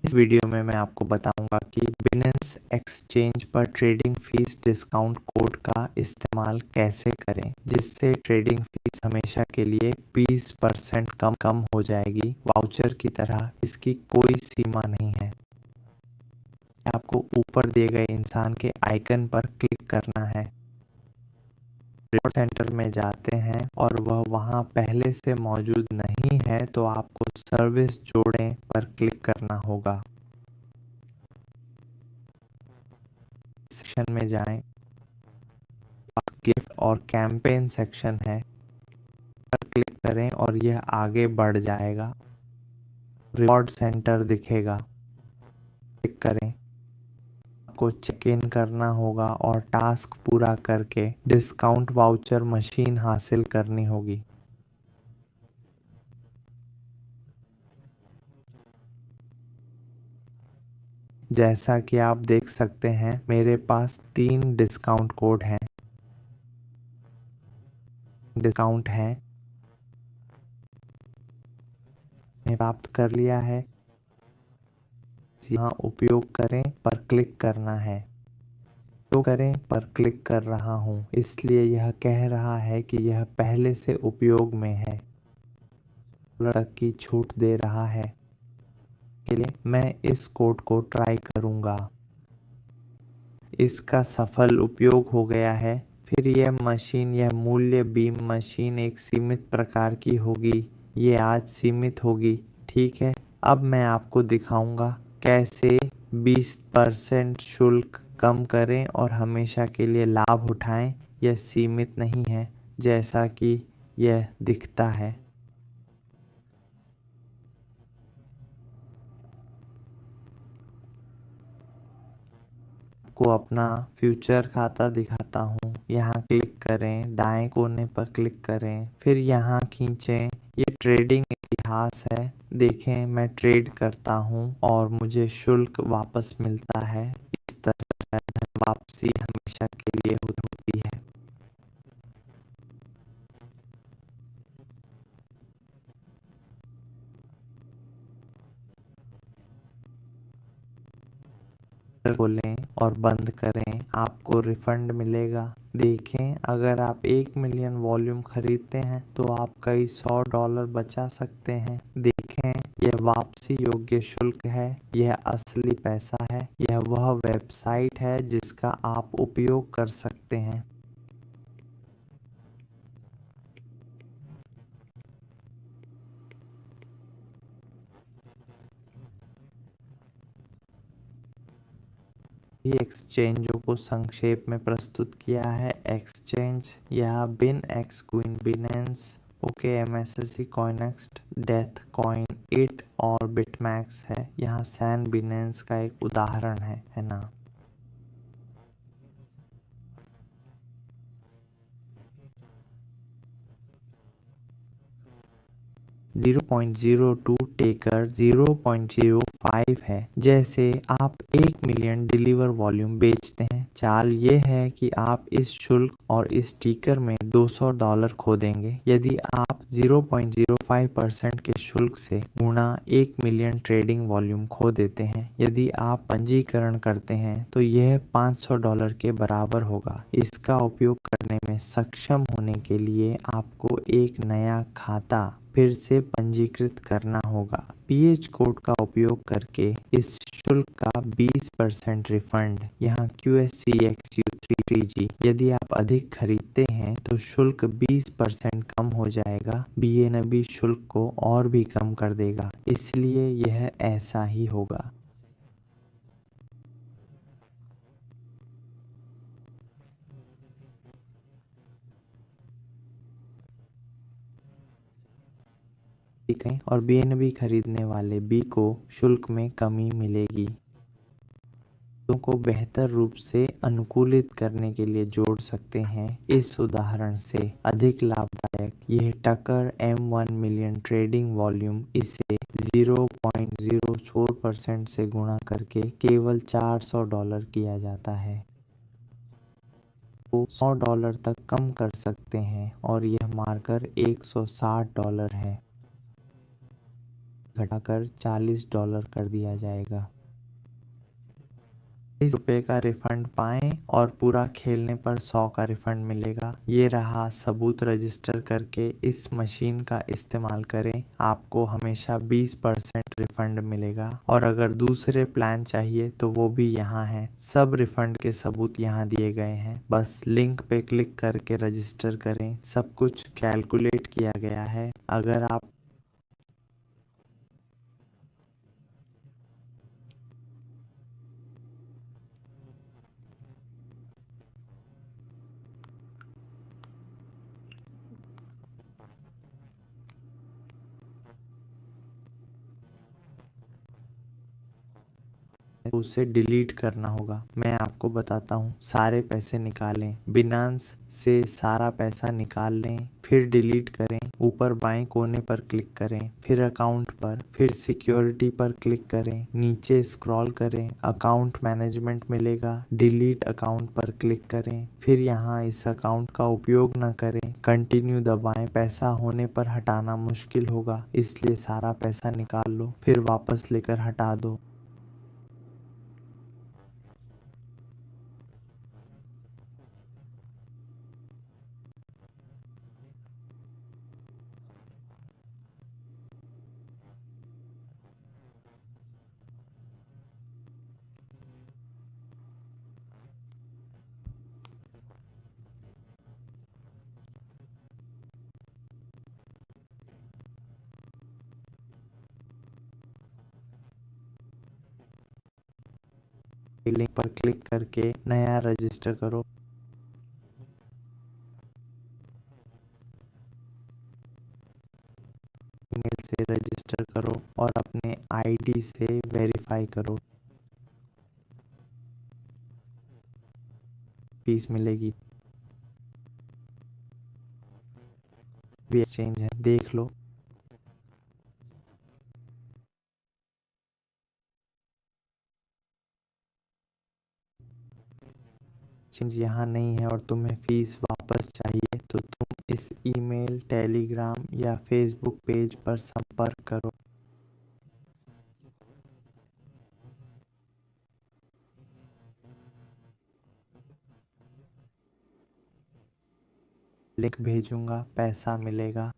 इस वीडियो में मैं आपको बताऊंगा कि बिनेंस एक्सचेंज पर ट्रेडिंग फीस डिस्काउंट कोड का इस्तेमाल कैसे करें, जिससे ट्रेडिंग फीस हमेशा के लिए 20% कम हो जाएगी। वाउचर की तरह इसकी कोई सीमा नहीं है। आपको ऊपर दिए गए इंसान के आइकन पर क्लिक करना है। रिवॉर्ड सेंटर में जाते हैं और वह वहां पहले से मौजूद नहीं है तो आपको सर्विस जोड़ें पर क्लिक करना होगा। सेक्शन में जाएं, गिफ्ट और कैंपेन सेक्शन है, पर क्लिक करें और यह आगे बढ़ जाएगा। रिवॉर्ड सेंटर दिखेगा, क्लिक करें। आपको चेक इन करना होगा और टास्क पूरा करके डिस्काउंट वाउचर मशीन हासिल करनी होगी। जैसा कि आप देख सकते हैं, मेरे पास 3 डिस्काउंट कोड हैं। डिस्काउंट है प्राप्त कर लिया है। यहाँ उपयोग करें पर क्लिक करना है। उपयोग करें पर क्लिक कर रहा हूँ, इसलिए यह कह रहा है कि यह पहले से उपयोग में है। तक की छूट दे रहा है। के लिए मैं इस कोड को ट्राई करूँगा। इसका सफल उपयोग हो गया है। फिर यह मूल्य बीम मशीन एक सीमित प्रकार की होगी। ये आज सीमित होगी, ठीक है। अब मैं आपको दिखाऊंगा कैसे 20% शुल्क कम करें और हमेशा के लिए लाभ उठाएं। यह सीमित नहीं है जैसा कि यह दिखता है। को अपना फ्यूचर खाता दिखाता हूँ। यहाँ क्लिक करें, दाएं कोने पर क्लिक करें, फिर यहाँ खींचें। ये ट्रेडिंग इतिहास है। देखें, मैं ट्रेड करता हूँ और मुझे शुल्क वापस मिलता है। इस तरह धन वापसी हमेशा के लिए होती है। खोलें और बंद करें, आपको रिफंड मिलेगा। देखें, अगर आप 1 मिलियन वॉल्यूम खरीदते हैं तो आप कई $100 बचा सकते हैं। देखें, यह वापसी योग्य शुल्क है, यह असली पैसा है। यह वह वेबसाइट है जिसका आप उपयोग कर सकते हैं। एक्सचेंजों को संक्षेप में प्रस्तुत किया है। एक्सचेंज यहाँ BingX KuCoin Binance, okay MEXC CoinEx, death coin 8 और बिटमैक्स है। यहाँ सैन बिनेंस का एक उदाहरण है ना। 0.02 टेकर 0.05 है। जैसे आप 1 मिलियन डिलीवर वॉल्यूम बेचते हैं, चाल ये है कि आप इस शुल्क और इस टिकर में $200 खो देंगे। यदि आप 0.05% के शुल्क से गुणा 1 मिलियन ट्रेडिंग वॉल्यूम खो देते हैं, यदि आप पंजीकरण करते हैं तो यह $500 के बराबर होगा। इसका उपयोग करने में सक्षम होने के लिए आपको एक नया खाता फिर से पंजीकृत करना होगा। पीएच कोड का उपयोग करके इस शुल्क का 20% रिफंड। यहाँ QSCXU33G। यदि आप अधिक खरीदते हैं तो शुल्क 20% कम हो जाएगा। BNB शुल्क को और भी कम कर देगा, इसलिए यह ऐसा ही होगा। और BNB खरीदने वाले B को शुल्क में कमी मिलेगी। को बेहतर रूप से अनुकूलित करने के लिए जोड़ सकते हैं। इस उदाहरण से अधिक लाभदायक, यह टकर M1 मिलियन ट्रेडिंग वॉल्यूम इसे 0.04% से गुणा करके केवल $400 किया जाता है। वो $100 तक कम कर सकते हैं और यह मार्कर $160 है। घटाकर $40 कर दिया जाएगा। ₹20 का रिफंड पाएं और पूरा खेलने पर 100 का रिफंड मिलेगा। ये रहा सबूत। रजिस्टर करके इस मशीन का इस्तेमाल करें, आपको हमेशा 20% रिफंड मिलेगा। और अगर दूसरे प्लान चाहिए तो वो भी यहाँ है। सब रिफंड के सबूत यहाँ दिए गए हैं, बस लिंक पे क्लिक करके रजिस्टर करें। सब कुछ कैलकुलेट किया गया है। अगर आप उसे डिलीट करना होगा। मैं आपको बताता हूँ। सारे पैसे निकालें, बिनांस से सारा पैसा निकाल लें, फिर डिलीट करें। ऊपर बाएं कोने पर क्लिक करें, फिर अकाउंट पर, फिर सिक्योरिटी पर क्लिक करें, नीचे स्क्रॉल करें, अकाउंट मैनेजमेंट मिलेगा। डिलीट अकाउंट पर क्लिक करें, फिर यहाँ इस अकाउंट का उपयोग न करें, कंटिन्यू दबाएं। पैसा होने पर हटाना मुश्किल होगा, इसलिए सारा पैसा निकाल लो, फिर वापस लेकर हटा दो। लिंक पर क्लिक करके नया रजिस्टर करो। ईमेल से रजिस्टर करो और अपने आईडी से वेरीफाई करो। फीस मिलेगी। भी एक्सचेंज है, देख लो। एक्सचेंज यहाँ नहीं है और तुम्हें फीस वापस चाहिए तो तुम इस ईमेल, टेलीग्राम या फेसबुक पेज पर संपर्क करो। लिंक भेजूंगा, पैसा मिलेगा।